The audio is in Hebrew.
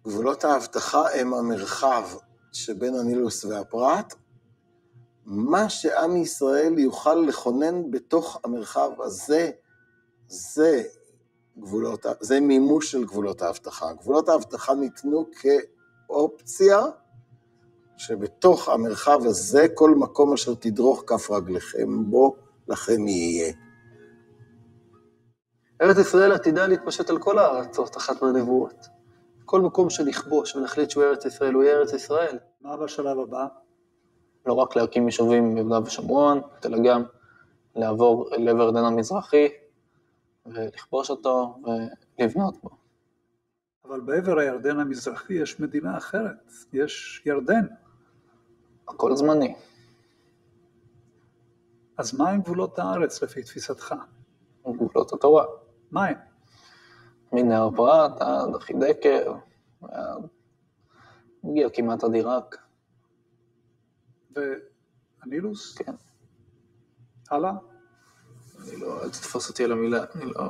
גבולות ההבטחה הם המרחב שבין הנילוס והפרת, מה שעם ישראל יוכל לכונן בתוך המרחב הזה, זה מימוש של גבולות ההבטחה. גבולות ההבטחה ניתנו כאופציה, שבתוך המרחב הזה כל מקום אשר תדרוך כף רגליכם בו, לכם יהיה. ארץ ישראל עתידה להתפשט על כל הארצות, אחת מהנבואות. כל מקום שנכבוש ונחליט שהוא ארץ ישראל, הוא יהיה ארץ ישראל. מה בשלב הבא? לא רק להקים יישובים ביהודה ושומרון, אלא גם לעבור אל עבר הירדן המזרחי, ולכבוש אותו ולבנות בו. אבל בעבר הירדן המזרחי יש מדינה אחרת, יש ירדן. הכל זמני. אז מה עם גבולות הארץ לפי תפיסתך? גבולות התורה. מה הם? מנהר פרת עד אחידקל, מגיע כמעט עד עיראק. והנילוס? כן. הלאה? אל תתפוס אותי על המילה, אני לא...